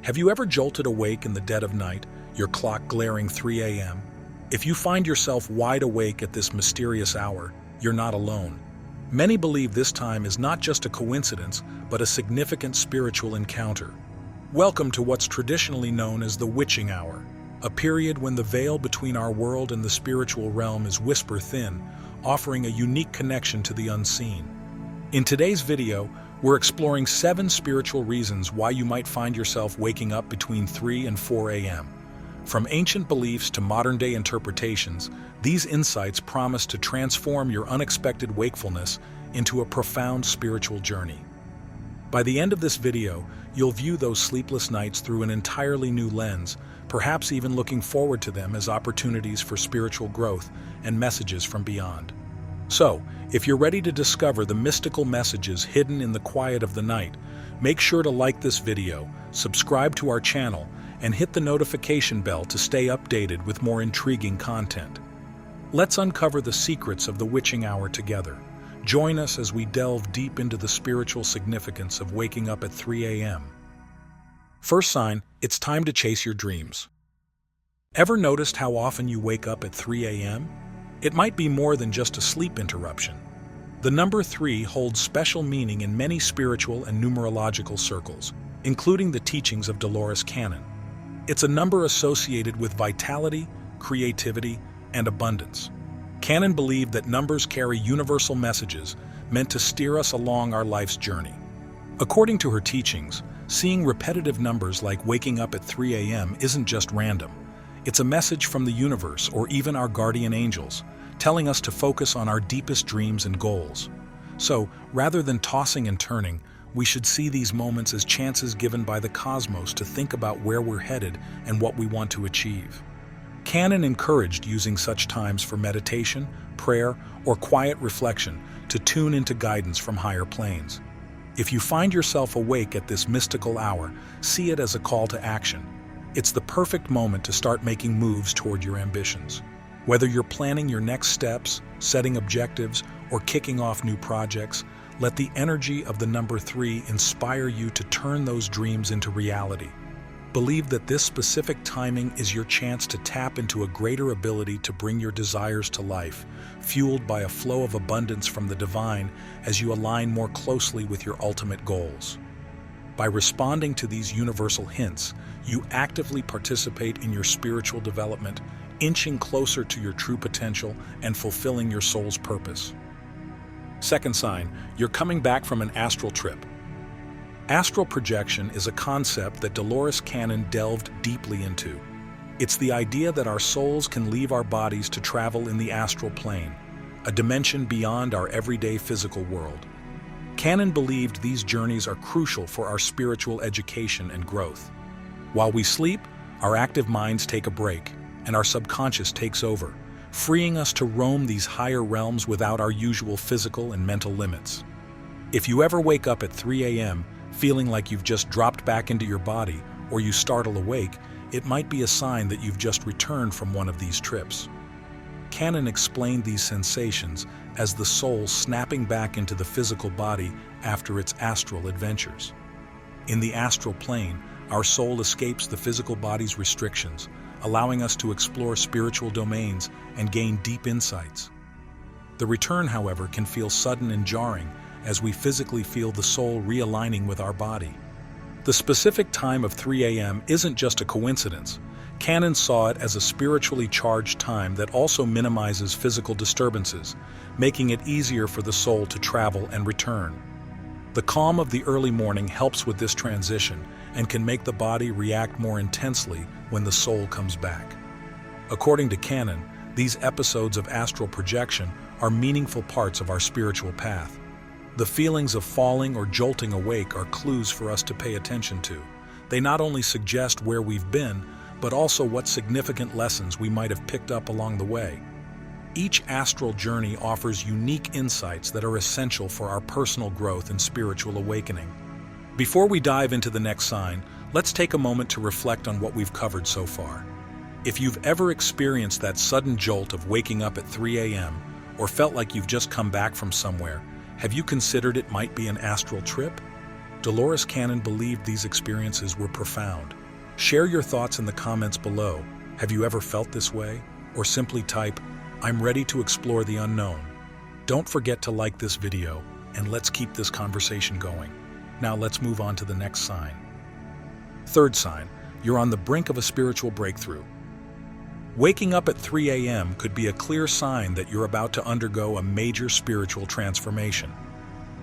Have you ever jolted awake in the dead of night, your clock glaring 3 a.m.? If you find yourself wide awake at this mysterious hour, you're not alone. Many believe this time is not just a coincidence, but a significant spiritual encounter. Welcome to what's traditionally known as the witching hour, a period when the veil between our world and the spiritual realm is whisper-thin, offering a unique connection to the unseen. In today's video, we're exploring 7 spiritual reasons why you might find yourself waking up between 3 and 4 a.m. From ancient beliefs to modern-day interpretations, these insights promise to transform your unexpected wakefulness into a profound spiritual journey. By the end of this video, you'll view those sleepless nights through an entirely new lens, perhaps even looking forward to them as opportunities for spiritual growth and messages from beyond. So, if you're ready to discover the mystical messages hidden in the quiet of the night, make sure to like this video, subscribe to our channel, and hit the notification bell to stay updated with more intriguing content. Let's uncover the secrets of the witching hour together. Join us as we delve deep into the spiritual significance of waking up at 3 a.m. First sign, it's time to chase your dreams. Ever noticed how often you wake up at 3 a.m.? It might be more than just a sleep interruption. The number 3 holds special meaning in many spiritual and numerological circles, including the teachings of Dolores Cannon. It's a number associated with vitality, creativity, and abundance. Cannon believed that numbers carry universal messages meant to steer us along our life's journey. According to her teachings, seeing repetitive numbers like waking up at 3 a.m. isn't just random. It's a message from the universe or even our guardian angels, telling us to focus on our deepest dreams and goals. So, rather than tossing and turning, we should see these moments as chances given by the cosmos to think about where we're headed and what we want to achieve. Cannon encouraged using such times for meditation, prayer, or quiet reflection to tune into guidance from higher planes. If you find yourself awake at this mystical hour, see it as a call to action. It's the perfect moment to start making moves toward your ambitions. Whether you're planning your next steps, setting objectives, or kicking off new projects, let the energy of the number 3 inspire you to turn those dreams into reality. Believe that this specific timing is your chance to tap into a greater ability to bring your desires to life, fueled by a flow of abundance from the divine as you align more closely with your ultimate goals. By responding to these universal hints, you actively participate in your spiritual development, inching closer to your true potential and fulfilling your soul's purpose. Second sign, you're coming back from an astral trip. Astral projection is a concept that Dolores Cannon delved deeply into. It's the idea that our souls can leave our bodies to travel in the astral plane, a dimension beyond our everyday physical world. Cannon believed these journeys are crucial for our spiritual education and growth. While we sleep, our active minds take a break, and our subconscious takes over, freeing us to roam these higher realms without our usual physical and mental limits. If you ever wake up at 3 a.m., feeling like you've just dropped back into your body, or you startle awake, it might be a sign that you've just returned from one of these trips. Cannon explained these sensations as the soul snapping back into the physical body after its astral adventures. In the astral plane, our soul escapes the physical body's restrictions, allowing us to explore spiritual domains and gain deep insights. The return, however, can feel sudden and jarring as we physically feel the soul realigning with our body. The specific time of 3 a.m. isn't just a coincidence. Cannon saw it as a spiritually charged time that also minimizes physical disturbances, making it easier for the soul to travel and return. The calm of the early morning helps with this transition and can make the body react more intensely when the soul comes back. According to Cannon, these episodes of astral projection are meaningful parts of our spiritual path. The feelings of falling or jolting awake are clues for us to pay attention to. They not only suggest where we've been, but also what significant lessons we might have picked up along the way. Each astral journey offers unique insights that are essential for our personal growth and spiritual awakening. Before we dive into the next sign, let's take a moment to reflect on what we've covered so far. If you've ever experienced that sudden jolt of waking up at 3 a.m. or felt like you've just come back from somewhere, have you considered it might be an astral trip? Dolores Cannon believed these experiences were profound. Share your thoughts in the comments below. Have you ever felt this way? Or simply type, "I'm ready to explore the unknown." Don't forget to like this video, and let's keep this conversation going. Now let's move on to the next sign. Third sign, you're on the brink of a spiritual breakthrough. Waking up at 3 a.m. could be a clear sign that you're about to undergo a major spiritual transformation.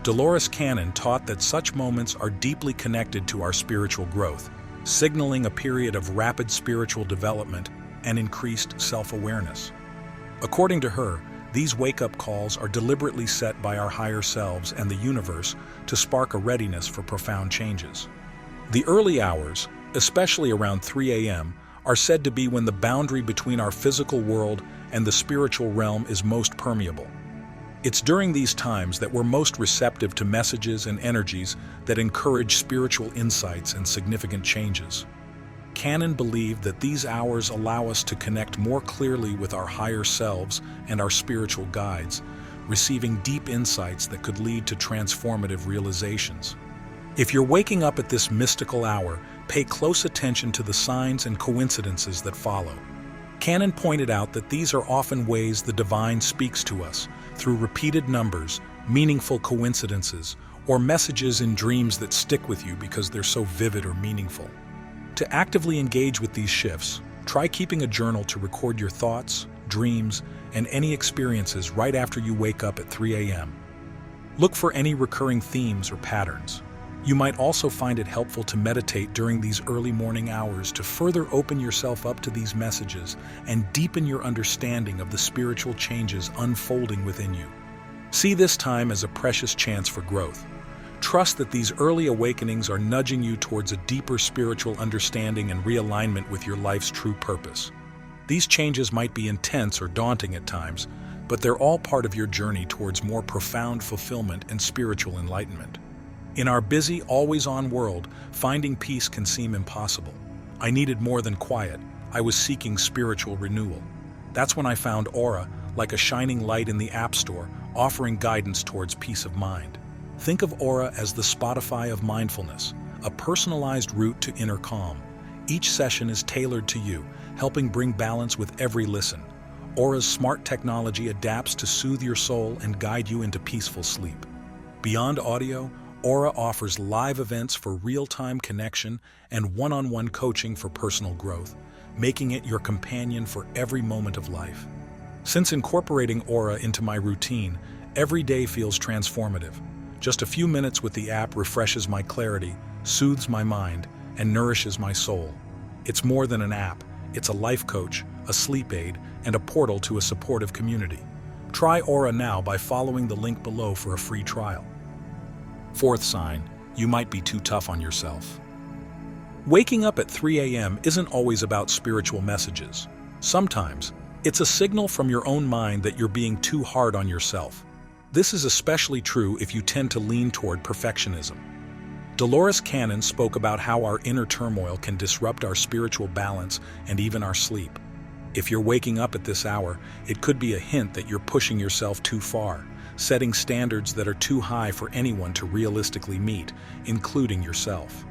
Dolores Cannon taught that such moments are deeply connected to our spiritual growth, signaling a period of rapid spiritual development and increased self-awareness. According to her, these wake-up calls are deliberately set by our higher selves and the universe to spark a readiness for profound changes. The early hours, especially around 3 a.m., are said to be when the boundary between our physical world and the spiritual realm is most permeable. It's during these times that we're most receptive to messages and energies that encourage spiritual insights and significant changes. Cannon believed that these hours allow us to connect more clearly with our higher selves and our spiritual guides, receiving deep insights that could lead to transformative realizations. If you're waking up at this mystical hour, pay close attention to the signs and coincidences that follow. Cannon pointed out that these are often ways the divine speaks to us, through repeated numbers, meaningful coincidences, or messages in dreams that stick with you because they're so vivid or meaningful. To actively engage with these shifts, try keeping a journal to record your thoughts, dreams, and any experiences right after you wake up at 3 a.m. Look for any recurring themes or patterns. You might also find it helpful to meditate during these early morning hours to further open yourself up to these messages and deepen your understanding of the spiritual changes unfolding within you. See this time as a precious chance for growth. Trust that these early awakenings are nudging you towards a deeper spiritual understanding and realignment with your life's true purpose. These changes might be intense or daunting at times, but they're all part of your journey towards more profound fulfillment and spiritual enlightenment. In our busy, always-on world, finding peace can seem impossible. I needed more than quiet. I was seeking spiritual renewal. That's when I found Aura, like a shining light in the App Store, offering guidance towards peace of mind. Think of Aura as the Spotify of mindfulness, a personalized route to inner calm. Each session is tailored to you, helping bring balance with every listen. Aura's smart technology adapts to soothe your soul and guide you into peaceful sleep. Beyond audio, Aura offers live events for real-time connection and one-on-one coaching for personal growth, making it your companion for every moment of life. Since incorporating Aura into my routine, every day feels transformative. Just a few minutes with the app refreshes my clarity, soothes my mind, and nourishes my soul. It's more than an app. It's a life coach, a sleep aid, and a portal to a supportive community. Try Aura now by following the link below for a free trial. Fourth sign, you might be too tough on yourself. Waking up at 3 a.m. isn't always about spiritual messages. Sometimes, it's a signal from your own mind that you're being too hard on yourself. This is especially true if you tend to lean toward perfectionism. Dolores Cannon spoke about how our inner turmoil can disrupt our spiritual balance and even our sleep. If you're waking up at this hour, it could be a hint that you're pushing yourself too far, setting standards that are too high for anyone to realistically meet, including yourself.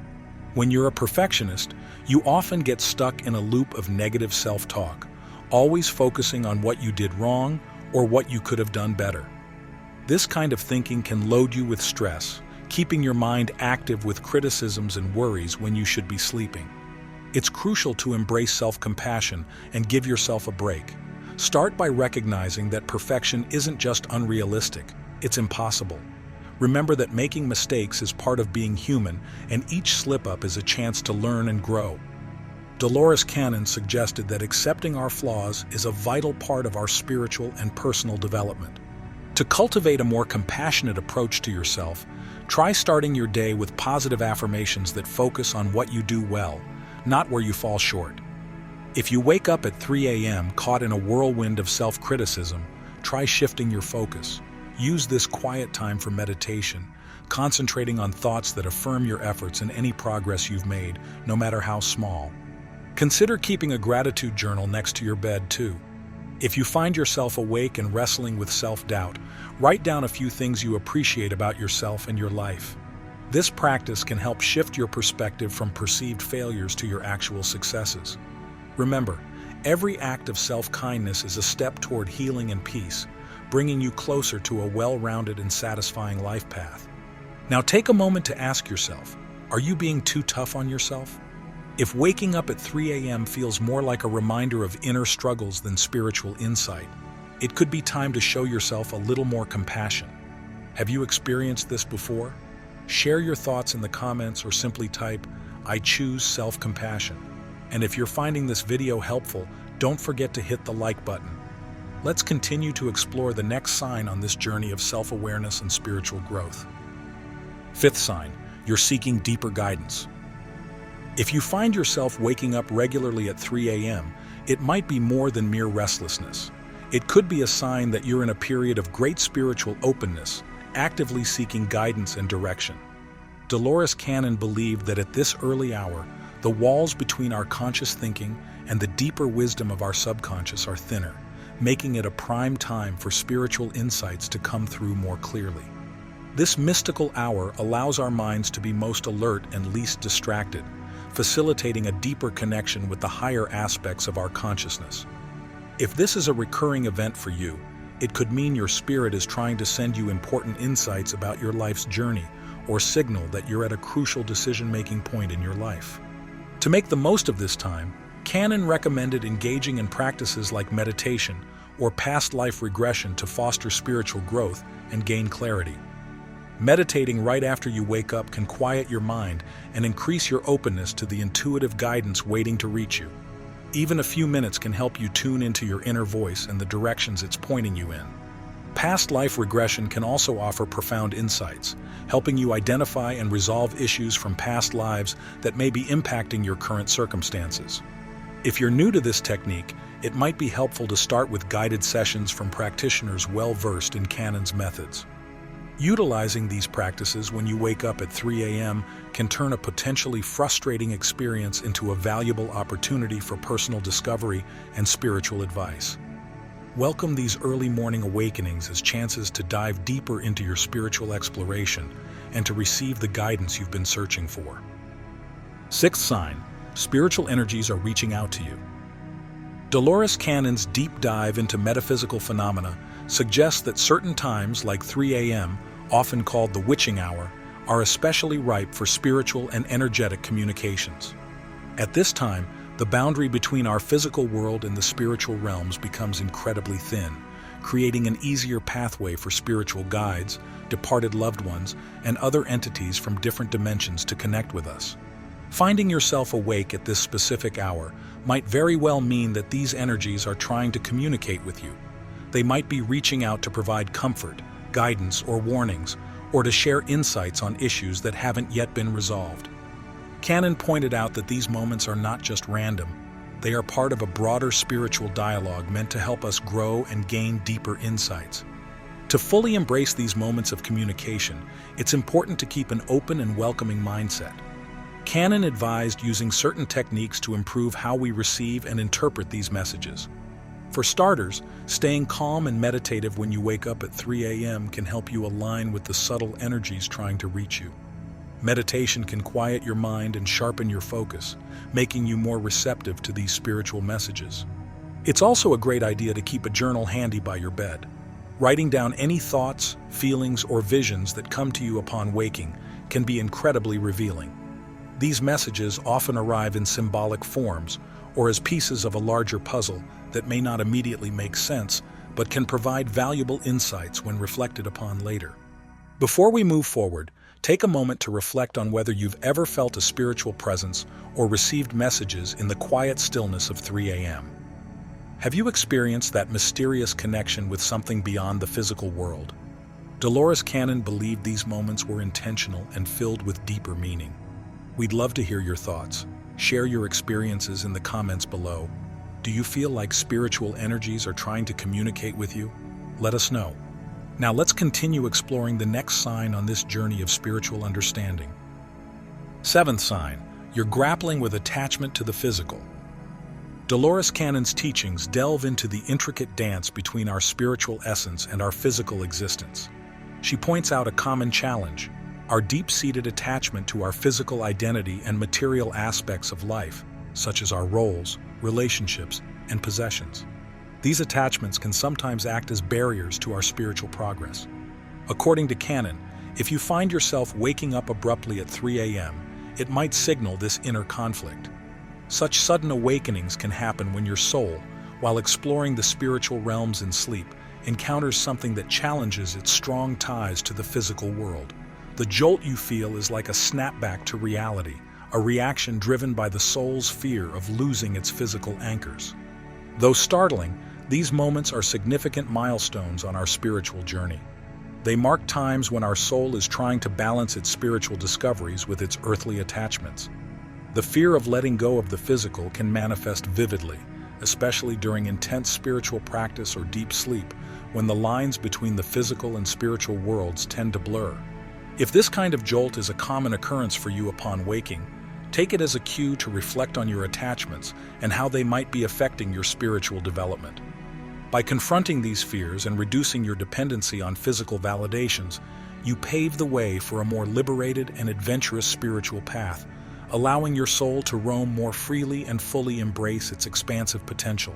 When you're a perfectionist, you often get stuck in a loop of negative self-talk, always focusing on what you did wrong or what you could have done better. This kind of thinking can load you with stress, keeping your mind active with criticisms and worries when you should be sleeping. It's crucial to embrace self-compassion and give yourself a break. Start by recognizing that perfection isn't just unrealistic, it's impossible. Remember that making mistakes is part of being human, and each slip-up is a chance to learn and grow. Dolores Cannon suggested that accepting our flaws is a vital part of our spiritual and personal development. To cultivate a more compassionate approach to yourself, try starting your day with positive affirmations that focus on what you do well, not where you fall short. If you wake up at 3 a.m. caught in a whirlwind of self-criticism, try shifting your focus. Use this quiet time for meditation, concentrating on thoughts that affirm your efforts and any progress you've made, no matter how small. Consider keeping a gratitude journal next to your bed, too. If you find yourself awake and wrestling with self-doubt, write down a few things you appreciate about yourself and your life. This practice can help shift your perspective from perceived failures to your actual successes. Remember, every act of self-kindness is a step toward healing and peace, bringing you closer to a well-rounded and satisfying life path. Now take a moment to ask yourself, are you being too tough on yourself? If waking up at 3 a.m. feels more like a reminder of inner struggles than spiritual insight, it could be time to show yourself a little more compassion. Have you experienced this before? Share your thoughts in the comments or simply type, "I choose self-compassion." And if you're finding this video helpful, don't forget to hit the like button. Let's continue to explore the next sign on this journey of self-awareness and spiritual growth. Fifth sign, you're seeking deeper guidance. If you find yourself waking up regularly at 3 a.m., it might be more than mere restlessness. It could be a sign that you're in a period of great spiritual openness, actively seeking guidance and direction. Dolores Cannon believed that at this early hour, the walls between our conscious thinking and the deeper wisdom of our subconscious are thinner, making it a prime time for spiritual insights to come through more clearly. This mystical hour allows our minds to be most alert and least distracted, facilitating a deeper connection with the higher aspects of our consciousness. If this is a recurring event for you, it could mean your spirit is trying to send you important insights about your life's journey or signal that you're at a crucial decision-making point in your life. To make the most of this time, Cannon recommended engaging in practices like meditation or past life regression to foster spiritual growth and gain clarity. Meditating right after you wake up can quiet your mind and increase your openness to the intuitive guidance waiting to reach you. Even a few minutes can help you tune into your inner voice and the directions it's pointing you in. Past life regression can also offer profound insights, helping you identify and resolve issues from past lives that may be impacting your current circumstances. If you're new to this technique, it might be helpful to start with guided sessions from practitioners well-versed in Cannon's methods. Utilizing these practices when you wake up at 3 a.m. can turn a potentially frustrating experience into a valuable opportunity for personal discovery and spiritual advice. Welcome these early morning awakenings as chances to dive deeper into your spiritual exploration and to receive the guidance you've been searching for. Sixth sign, spiritual energies are reaching out to you. Dolores Cannon's deep dive into metaphysical phenomena suggests that certain times, like 3 a.m., often called the witching hour, are especially ripe for spiritual and energetic communications. At this time, the boundary between our physical world and the spiritual realms becomes incredibly thin, creating an easier pathway for spiritual guides, departed loved ones, and other entities from different dimensions to connect with us. Finding yourself awake at this specific hour might very well mean that these energies are trying to communicate with you. They might be reaching out to provide comfort, guidance, or warnings, or to share insights on issues that haven't yet been resolved. Cannon pointed out that these moments are not just random. They are part of a broader spiritual dialogue meant to help us grow and gain deeper insights. To fully embrace these moments of communication, it's important to keep an open and welcoming mindset. Cannon advised using certain techniques to improve how we receive and interpret these messages. For starters, staying calm and meditative when you wake up at 3 a.m. can help you align with the subtle energies trying to reach you. Meditation can quiet your mind and sharpen your focus, making you more receptive to these spiritual messages. It's also a great idea to keep a journal handy by your bed. Writing down any thoughts, feelings, or visions that come to you upon waking can be incredibly revealing. These messages often arrive in symbolic forms or as pieces of a larger puzzle that may not immediately make sense, but can provide valuable insights when reflected upon later. Before we move forward, take a moment to reflect on whether you've ever felt a spiritual presence or received messages in the quiet stillness of 3 a.m. Have you experienced that mysterious connection with something beyond the physical world? Dolores Cannon believed these moments were intentional and filled with deeper meaning. We'd love to hear your thoughts. Share your experiences in the comments below. Do you feel like spiritual energies are trying to communicate with you? Let us know. Now let's continue exploring the next sign on this journey of spiritual understanding. Seventh sign, you're grappling with attachment to the physical. Dolores Cannon's teachings delve into the intricate dance between our spiritual essence and our physical existence. She points out a common challenge. our deep-seated attachment to our physical identity and material aspects of life, such as our roles, relationships, and possessions. These attachments can sometimes act as barriers to our spiritual progress. According to canon, if you find yourself waking up abruptly at 3 a.m., it might signal this inner conflict. Such sudden awakenings can happen when your soul, while exploring the spiritual realms in sleep, encounters something that challenges its strong ties to the physical world. The jolt you feel is like a snapback to reality, a reaction driven by the soul's fear of losing its physical anchors. Though startling, these moments are significant milestones on our spiritual journey. They mark times when our soul is trying to balance its spiritual discoveries with its earthly attachments. The fear of letting go of the physical can manifest vividly, especially during intense spiritual practice or deep sleep, when the lines between the physical and spiritual worlds tend to blur. If this kind of jolt is a common occurrence for you upon waking, take it as a cue to reflect on your attachments and how they might be affecting your spiritual development. By confronting these fears and reducing your dependency on physical validations, you pave the way for a more liberated and adventurous spiritual path, allowing your soul to roam more freely and fully embrace its expansive potential.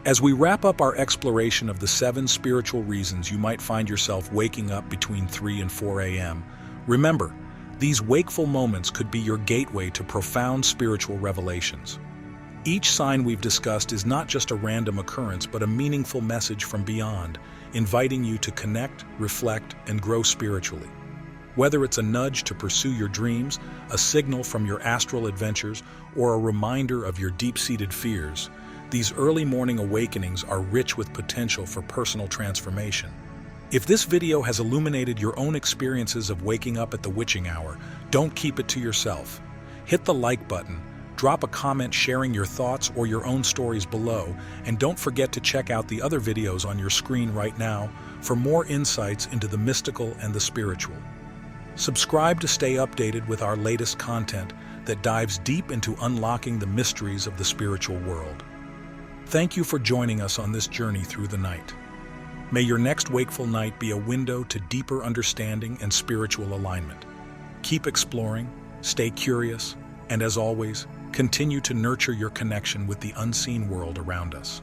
As we wrap up our exploration of the 7 spiritual reasons you might find yourself waking up between 3 and 4 a.m., remember, these wakeful moments could be your gateway to profound spiritual revelations. Each sign we've discussed is not just a random occurrence, but a meaningful message from beyond, inviting you to connect, reflect, and grow spiritually. Whether it's a nudge to pursue your dreams, a signal from your astral adventures, or a reminder of your deep-seated fears, these early morning awakenings are rich with potential for personal transformation. If this video has illuminated your own experiences of waking up at the witching hour, don't keep it to yourself. Hit the like button, drop a comment sharing your thoughts or your own stories below, and don't forget to check out the other videos on your screen right now for more insights into the mystical and the spiritual. Subscribe to stay updated with our latest content that dives deep into unlocking the mysteries of the spiritual world. Thank you for joining us on this journey through the night. May your next wakeful night be a window to deeper understanding and spiritual alignment. Keep exploring, stay curious, and as always, continue to nurture your connection with the unseen world around us.